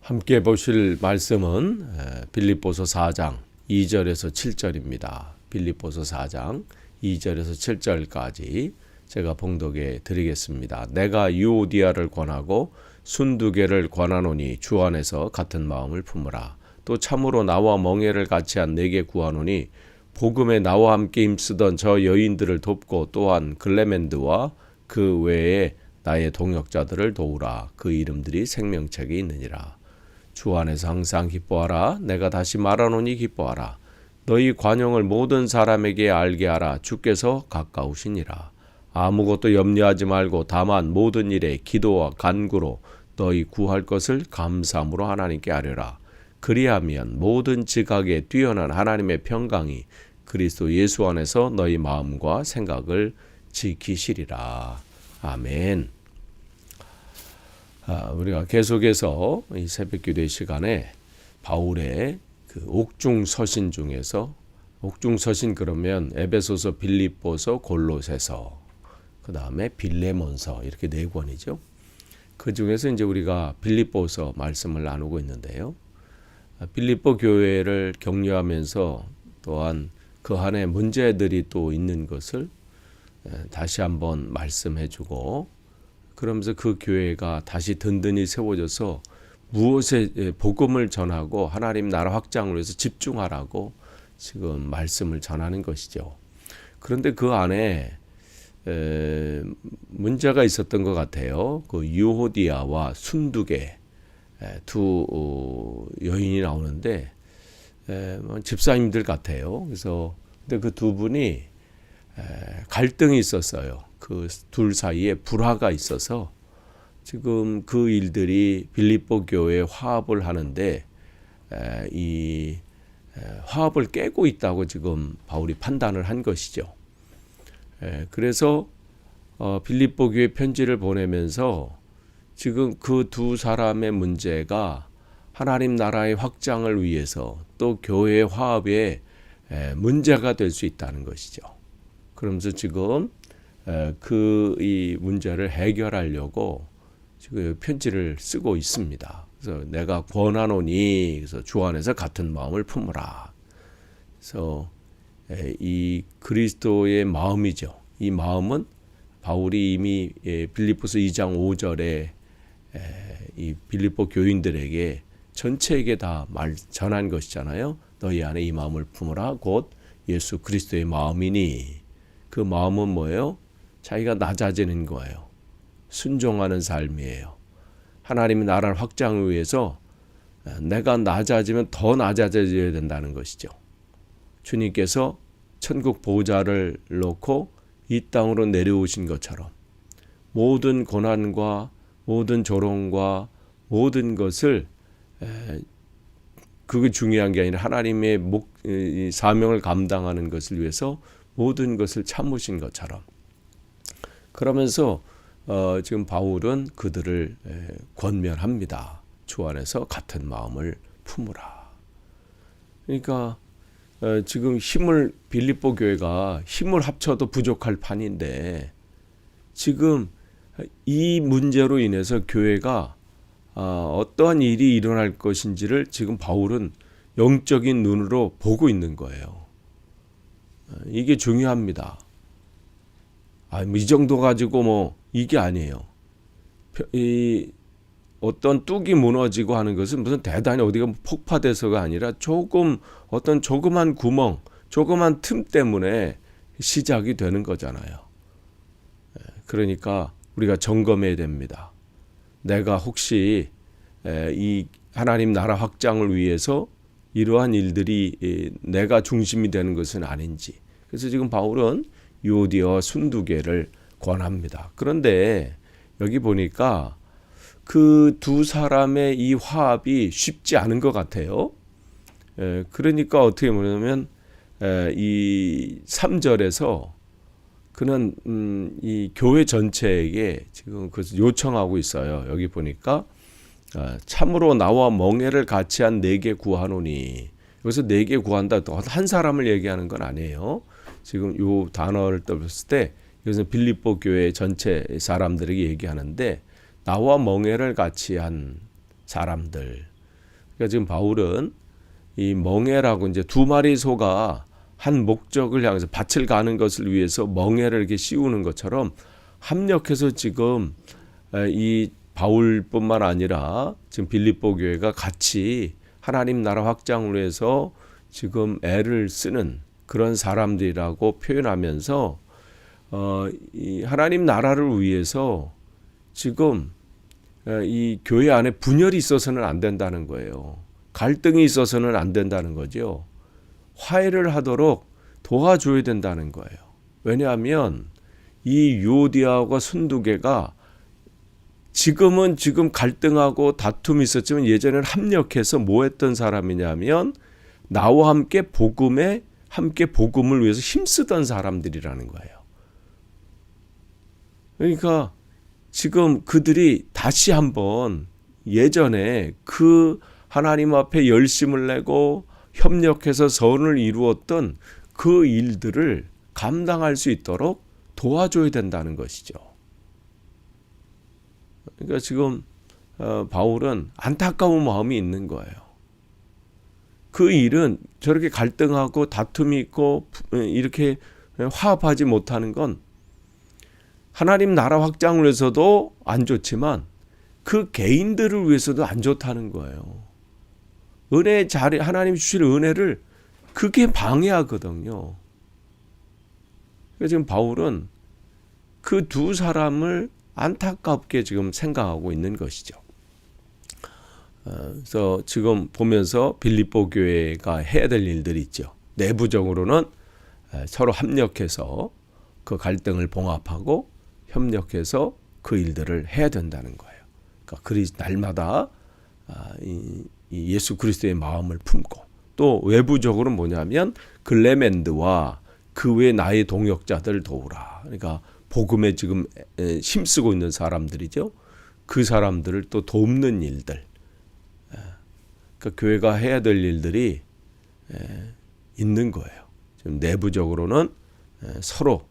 함께 보실 말씀은 빌립보서 4장 2절에서 7절입니다. 빌립보서 4장 2절에서 7절까지 제가 봉독해 드리겠습니다. 내가 유오디아를 권하고 순두개를 권하노니 주 안에서 같은 마음을 품으라. 또 참으로 나와 멍에를 같이한 내게 구하노니 복음에 나와 함께 힘쓰던 저 여인들을 돕고 또한 글레멘드와 그 외에 나의 동역자들을 도우라. 그 이름들이 생명책에 있느니라. 주 안에서 항상 기뻐하라. 내가 다시 말하노니 기뻐하라. 너희 관용을 모든 사람에게 알게 하라. 주께서 가까우시니라. 아무것도 염려하지 말고 다만 모든 일에 기도와 간구로 너희 구할 것을 감사함으로 하나님께 아뢰라. 그리하면 모든 지각에 뛰어난 하나님의 평강이 그리스도 예수 안에서 너희 마음과 생각을 지키시리라. 아멘. 우리가 계속해서 이 새벽기도의 시간에 바울의 그 옥중서신 중에서 옥중서신 그러면 에베소서, 빌립보서, 골로새서, 그 다음에 빌레몬서 이렇게 네 권이죠. 그 중에서 이제 우리가 빌립보서 말씀을 나누고 있는데요. 빌립보 교회를 격려하면서 또한 그 안에 문제들이 또 있는 것을 다시 한번 말씀해주고 그러면서 그 교회가 다시 든든히 세워져서 무엇에 복음을 전하고 하나님 나라 확장을 위해서 집중하라고 지금 말씀을 전하는 것이죠. 그런데 그 안에 문제가 있었던 것 같아요. 그 유오디아와 순두개 두 여인이 나오는데 집사님들 같아요. 그래서 근데 그 두 분이 갈등이 있었어요. 그 둘 사이에 불화가 있어서 지금 그 일들이 빌립보 교회에 화합을 하는데 이 화합을 깨고 있다고 지금 바울이 판단을 한 것이죠. 그래서 빌립보 교회 편지를 보내면서 지금 그 두 사람의 문제가 하나님 나라의 확장을 위해서 또 교회의 화합에 문제가 될 수 있다는 것이죠. 그러면서 지금 이 문제를 해결하려고 지금 편지를 쓰고 있습니다. 그래서 내가 권하노니 그래서 주 안에서 같은 마음을 품으라. 그래서 이 그리스도의 마음이죠. 이 마음은 바울이 이미 빌립보서 2장 5절에 이 빌립보 교인들에게 전체에게 다 전한 것이잖아요. 너희 안에 이 마음을 품으라. 곧 예수 그리스도의 마음이니 그 마음은 뭐예요? 자기가 낮아지는 거예요. 순종하는 삶이에요. 하나님의 나라를 확장을 위해서 내가 낮아지면 더 낮아져야 된다는 것이죠. 주님께서 천국 보좌를 놓고 이 땅으로 내려오신 것처럼 모든 고난과 모든 조롱과 모든 것을 그게 중요한 게 아니라 하나님의 사명을 감당하는 것을 위해서 모든 것을 참으신 것처럼 그러면서 지금 바울은 그들을 권면합니다. 주 안에서 같은 마음을 품으라. 그러니까 지금 빌립보 교회가 힘을 합쳐도 부족할 판인데 지금 이 문제로 인해서 교회가 어떠한 일이 일어날 것인지를 지금 바울은 영적인 눈으로 보고 있는 거예요. 이게 중요합니다. 이 정도 가지고 이게 아니에요. 어떤 뚝이 무너지고 하는 것은 무슨 대단히 어디가 폭파돼서가 아니라 어떤 조그만 구멍, 조그만 틈 때문에 시작이 되는 거잖아요. 그러니까 우리가 점검해야 됩니다. 내가 혹시 이 하나님 나라 확장을 위해서 이러한 일들이 내가 중심이 되는 것은 아닌지. 그래서 지금 바울은 유오디아와 순두개를 권합니다. 그런데 여기 보니까 그 두 사람의 이 화합이 쉽지 않은 것 같아요. 그러니까 어떻게 보냐면 이 3절에서 그는 이 교회 전체에게 지금 그것을 요청하고 있어요. 여기 보니까 참으로 나와 멍에를 같이한 내게 구하노니 여기서 내게 구한다. 또 한 사람을 얘기하는 건 아니에요. 지금 이 단어를 떠봤을 때 이것은 빌립보 교회 전체 사람들에게 얘기하는데 나와 멍에를 같이한 사람들 그러니까 지금 바울은 이 멍에라고 이제 두 마리 소가 한 목적을 향해서 밭을 가는 것을 위해서 멍에를 이렇게 씌우는 것처럼 합력해서 지금 이 바울뿐만 아니라 지금 빌립보 교회가 같이 하나님 나라 확장을 위해서 지금 애를 쓰는 그런 사람들이라고 표현하면서 이 하나님 나라를 위해서 지금 이 교회 안에 분열이 있어서는 안 된다는 거예요. 갈등이 있어서는 안 된다는 거죠. 화해를 하도록 도와줘야 된다는 거예요. 왜냐하면 이 유오디아와 순두개가 지금 갈등하고 다툼이 있었지만 예전에는 합력해서 뭐 했던 사람이냐면 나와 함께 복음을 위해서 힘쓰던 사람들이라는 거예요. 그러니까 지금 그들이 다시 한번 예전에 그 하나님 앞에 열심을 내고 협력해서 선을 이루었던 그 일들을 감당할 수 있도록 도와줘야 된다는 것이죠. 그러니까 지금 바울은 안타까운 마음이 있는 거예요. 그 일은 저렇게 갈등하고 다툼이 있고 이렇게 화합하지 못하는 건 하나님 나라 확장을 위해서도 안 좋지만 그 개인들을 위해서도 안 좋다는 거예요. 하나님이 주실 은혜를 그게 방해하거든요. 그래서 지금 바울은 그 두 사람을 안타깝게 지금 생각하고 있는 것이죠. 그래서 지금 보면서 빌립보 교회가 해야 될 일들이 있죠. 내부적으로는 서로 합력해서 그 갈등을 봉합하고 협력해서 그 일들을 해야 된다는 거예요. 그러니까 날마다 이 예수 그리스도의 마음을 품고 또 외부적으로는 뭐냐면 글레멘드와 그 외 나의 동역자들 도우라. 그러니까 복음에 지금 힘쓰고 있는 사람들이죠. 그 사람들을 또 돕는 일들. 그러니까 교회가 해야 될 일들이 있는 거예요. 지금 내부적으로는 서로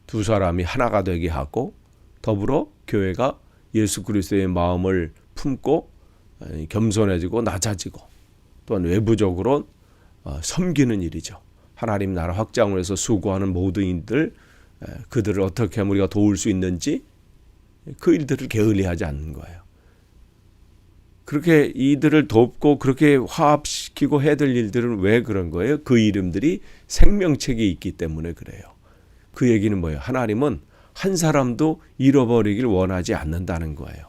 두 사람이 하나가 되게 하고 더불어 교회가 예수 그리스도의 마음을 품고 겸손해지고 낮아지고 또한 외부적으로 섬기는 일이죠. 하나님 나라 확장을 위해서 수고하는 모든 이들 그들을 어떻게 하면 우리가 도울 수 있는지 그 일들을 게을리하지 않는 거예요. 그렇게 이들을 돕고 그렇게 화합시키고 해야 될 일들은 왜 그런 거예요? 그 이름들이 생명책이 있기 때문에 그래요. 그 얘기는 뭐예요? 하나님은 한 사람도 잃어버리길 원하지 않는다는 거예요.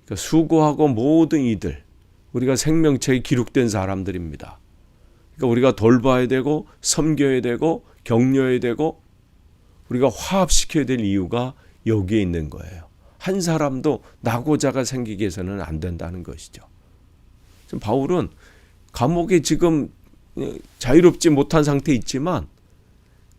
그러니까 수고하고 모든 이들 우리가 생명책이 기록된 사람들입니다. 그러니까 우리가 돌봐야 되고 섬겨야 되고 격려해야 되고 우리가 화합시켜야 될 이유가 여기에 있는 거예요. 한 사람도 낙오자가 생기게 해서는 안 된다는 것이죠. 지금 바울은 감옥에 지금 자유롭지 못한 상태에 있지만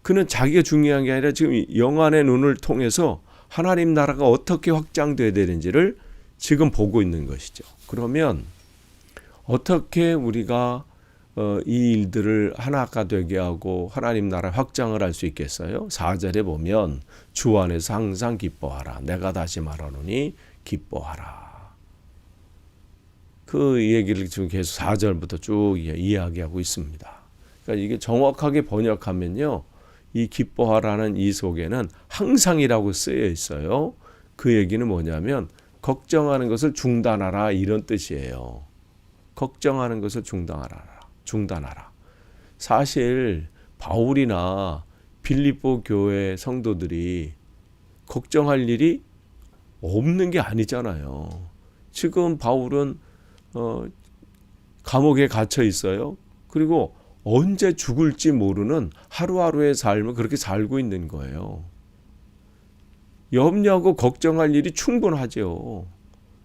그는 자기가 중요한 게 아니라 지금 영안의 눈을 통해서 하나님 나라가 어떻게 확장돼야 되는지를 지금 보고 있는 것이죠. 그러면 어떻게 우리가 이 일들을 하나가 되게 하고 하나님 나라 확장을 할 수 있겠어요? 4절에 보면 주 안에서 항상 기뻐하라. 내가 다시 말하노니 기뻐하라. 그 얘기를 지금 계속 4절부터 쭉 이야기하고 있습니다. 그러니까 이게 정확하게 번역하면요. 이 기뻐하라는 이 속에는 항상이라고 쓰여 있어요. 그 얘기는 뭐냐면 걱정하는 것을 중단하라 이런 뜻이에요. 걱정하는 것을 중단하라. 사실 바울이나 빌립보 교회 성도들이 걱정할 일이 없는 게 아니잖아요. 지금 바울은 감옥에 갇혀 있어요. 그리고 언제 죽을지 모르는 하루하루의 삶을 그렇게 살고 있는 거예요. 염려하고 걱정할 일이 충분하죠.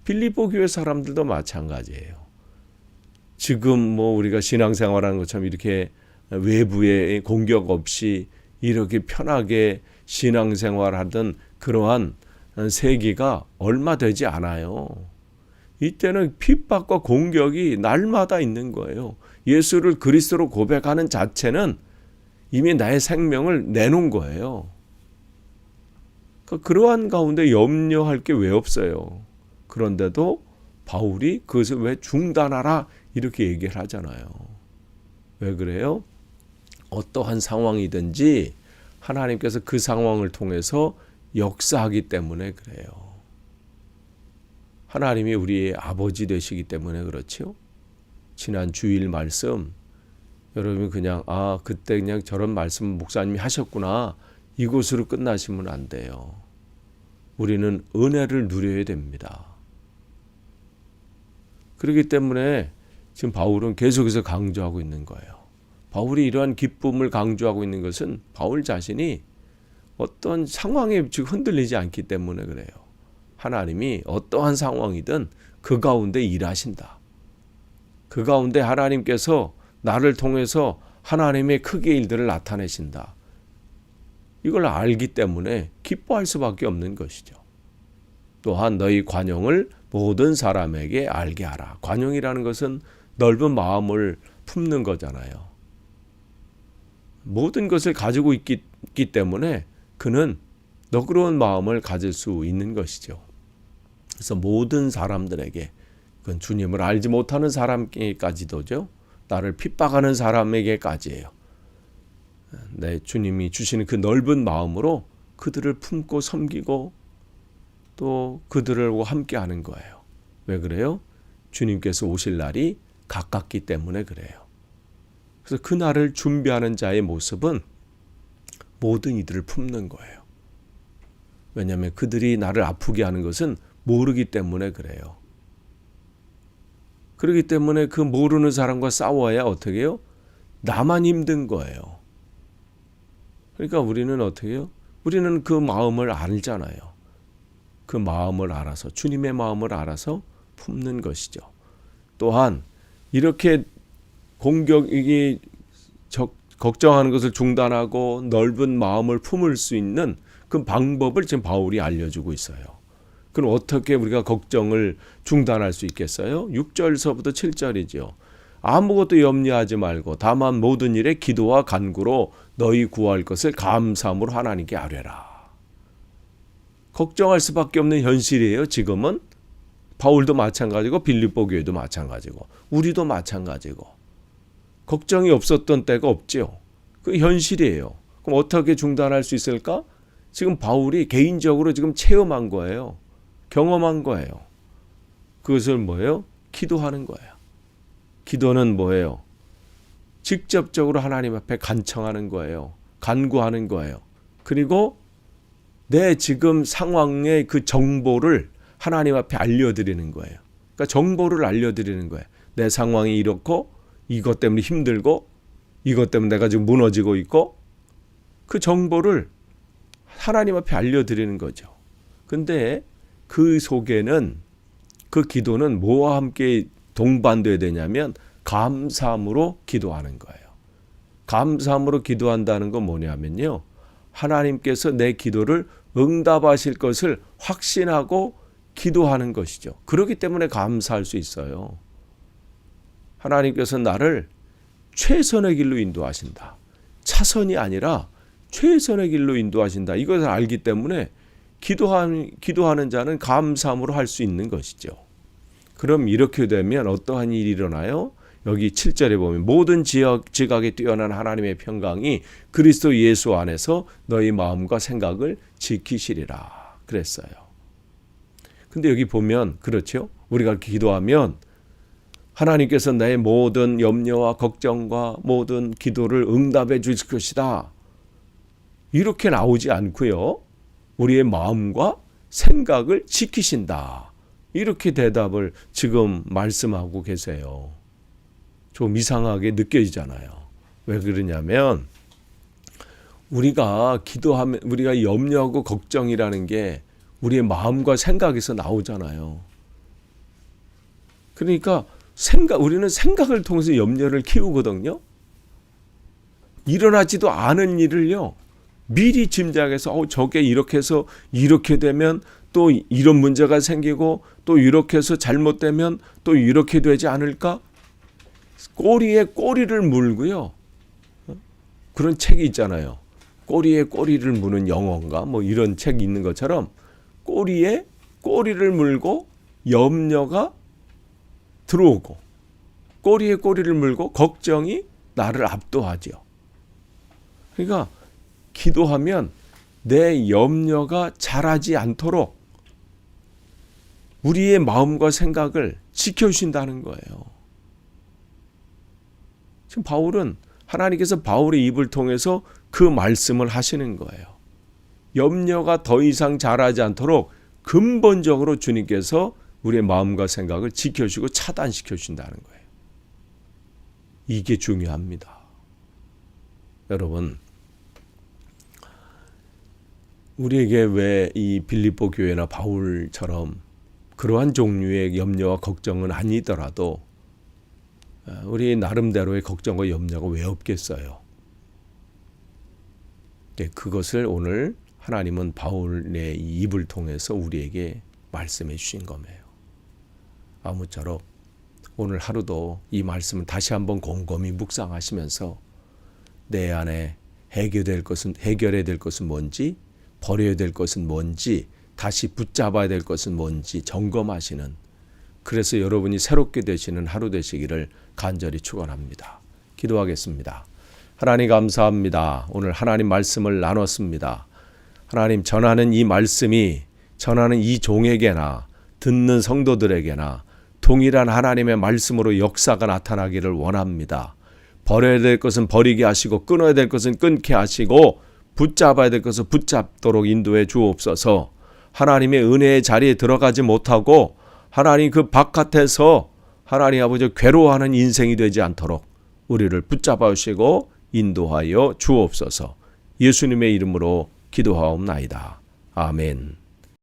빌립보 교회 사람들도 마찬가지예요. 지금 뭐 우리가 신앙생활하는 것처럼 이렇게 외부의 공격 없이 이렇게 편하게 신앙생활하던 그러한 세기가 얼마 되지 않아요. 이때는 핍박과 공격이 날마다 있는 거예요. 예수를 그리스도로 고백하는 자체는 이미 나의 생명을 내놓은 거예요. 그러한 가운데 염려할 게 왜 없어요. 그런데도 바울이 그것을 왜 중단하라 이렇게 얘기를 하잖아요. 왜 그래요? 어떠한 상황이든지 하나님께서 그 상황을 통해서 역사하기 때문에 그래요. 하나님이 우리의 아버지 되시기 때문에 그렇죠. 지난 주일 말씀 여러분이 그냥 그때 그냥 저런 말씀 목사님이 하셨구나 이것으로 끝나시면 안 돼요. 우리는 은혜를 누려야 됩니다. 그렇기 때문에 지금 바울은 계속해서 강조하고 있는 거예요. 바울이 이러한 기쁨을 강조하고 있는 것은 바울 자신이 어떤 상황에 지금 흔들리지 않기 때문에 그래요. 하나님이 어떠한 상황이든 그 가운데 일하신다. 그 가운데 하나님께서 나를 통해서 하나님의 크게 일들을 나타내신다. 이걸 알기 때문에 기뻐할 수밖에 없는 것이죠. 또한 너희 관용을 모든 사람에게 알게 하라. 관용이라는 것은 넓은 마음을 품는 거잖아요. 모든 것을 가지고 있기 때문에 그는 너그러운 마음을 가질 수 있는 것이죠. 그래서 모든 사람들에게, 그건 주님을 알지 못하는 사람에게까지도죠. 나를 핍박하는 사람에게까지예요. 내 주님이 주시는 그 넓은 마음으로 그들을 품고 섬기고 또 그들과 함께 하는 거예요. 왜 그래요? 주님께서 오실 날이 가깝기 때문에 그래요. 그래서 그 날을 준비하는 자의 모습은 모든 이들을 품는 거예요. 왜냐하면 그들이 나를 아프게 하는 것은 모르기 때문에 그래요. 그렇기 때문에 그 모르는 사람과 싸워야 어떻게 해요? 나만 힘든 거예요. 그러니까 우리는 어떻게 해요? 우리는 그 마음을 알잖아요. 그 마음을 알아서, 주님의 마음을 알아서 품는 것이죠. 또한 이렇게 공격이 걱정하는 것을 중단하고 넓은 마음을 품을 수 있는 그 방법을 지금 바울이 알려주고 있어요. 그럼 어떻게 우리가 걱정을 중단할 수 있겠어요? 6절서부터 7절이죠. 아무것도 염려하지 말고 다만 모든 일에 기도와 간구로 너희 구할 것을 감사함으로 하나님께 아뢰라. 걱정할 수밖에 없는 현실이에요. 지금은 바울도 마찬가지고 빌립보 교회도 마찬가지고 우리도 마찬가지고 걱정이 없었던 때가 없죠. 그 현실이에요. 그럼 어떻게 중단할 수 있을까? 지금 바울이 개인적으로 지금 체험한 거예요. 경험한 거예요. 그것을 뭐예요? 기도하는 거예요. 기도는 뭐예요? 직접적으로 하나님 앞에 간청하는 거예요. 간구하는 거예요. 그리고 내 지금 상황의 그 정보를 하나님 앞에 알려드리는 거예요. 그러니까 정보를 알려드리는 거예요. 내 상황이 이렇고 이것 때문에 힘들고 이것 때문에 내가 지금 무너지고 있고 그 정보를 하나님 앞에 알려드리는 거죠. 근데 그 속에는 그 기도는 뭐와 함께 동반돼야 되냐면 감사함으로 기도하는 거예요. 감사함으로 기도한다는 건 뭐냐면요. 하나님께서 내 기도를 응답하실 것을 확신하고 기도하는 것이죠. 그렇기 때문에 감사할 수 있어요. 하나님께서 나를 최선의 길로 인도하신다. 차선이 아니라 최선의 길로 인도하신다. 이것을 알기 때문에 기도하는 자는 감사함으로 할 수 있는 것이죠. 그럼 이렇게 되면 어떠한 일이 일어나요? 여기 7절에 보면 모든 지각에 뛰어난 하나님의 평강이 그리스도 예수 안에서 너희 마음과 생각을 지키시리라 그랬어요. 근데 여기 보면 그렇죠? 우리가 기도하면 하나님께서 내 모든 염려와 걱정과 모든 기도를 응답해 주실 것이다. 이렇게 나오지 않고요. 우리의 마음과 생각을 지키신다. 이렇게 대답을 지금 말씀하고 계세요. 좀 이상하게 느껴지잖아요. 왜 그러냐면 우리가 기도하면 우리가 염려하고 걱정이라는 게 우리의 마음과 생각에서 나오잖아요. 그러니까 우리는 생각을 통해서 염려를 키우거든요. 일어나지도 않은 일을요. 미리 짐작해서 저게 이렇게 해서 이렇게 되면 또 이런 문제가 생기고 또 이렇게 해서 잘못되면 또 이렇게 되지 않을까? 꼬리에 꼬리를 물고요. 그런 책이 있잖아요. 꼬리에 꼬리를 무는 영어인가 뭐 이런 책이 있는 것처럼 꼬리에 꼬리를 물고 염려가 들어오고 꼬리에 꼬리를 물고 걱정이 나를 압도하죠. 그러니까 기도하면 내 염려가 자라지 않도록 우리의 마음과 생각을 지켜주신다는 거예요. 지금 바울은 하나님께서 바울의 입을 통해서 그 말씀을 하시는 거예요. 염려가 더 이상 자라지 않도록 근본적으로 주님께서 우리의 마음과 생각을 지켜주고 차단시켜 준다는 거예요. 이게 중요합니다. 여러분, 우리에게 왜 이 빌립보 교회나 바울처럼 그러한 종류의 염려와 걱정은 아니더라도 우리 나름대로의 걱정과 염려가 왜 없겠어요? 그것을 오늘 하나님은 바울의 입을 통해서 우리에게 말씀해 주신 거예요. 아무쪼록 오늘 하루도 이 말씀을 다시 한번 곰곰이 묵상하시면서 내 안에 해결해야 될 것은 뭔지, 버려야 될 것은 뭔지, 다시 붙잡아야 될 것은 뭔지 점검하시는, 그래서 여러분이 새롭게 되시는 하루 되시기를 간절히 축원합니다. 기도하겠습니다. 하나님 감사합니다. 오늘 하나님 말씀을 나눴습니다. 하나님, 전하는 이 말씀이 전하는 이 종에게나 듣는 성도들에게나 동일한 하나님의 말씀으로 역사가 나타나기를 원합니다. 버려야 될 것은 버리게 하시고 끊어야 될 것은 끊게 하시고 붙잡아야 될 것을 붙잡도록 인도해 주옵소서. 하나님의 은혜의 자리에 들어가지 못하고 하나님 그 바깥에서 하나님 아버지 괴로워하는 인생이 되지 않도록 우리를 붙잡아 주시고 인도하여 주옵소서. 예수님의 이름으로 기도하옵나이다. 아멘.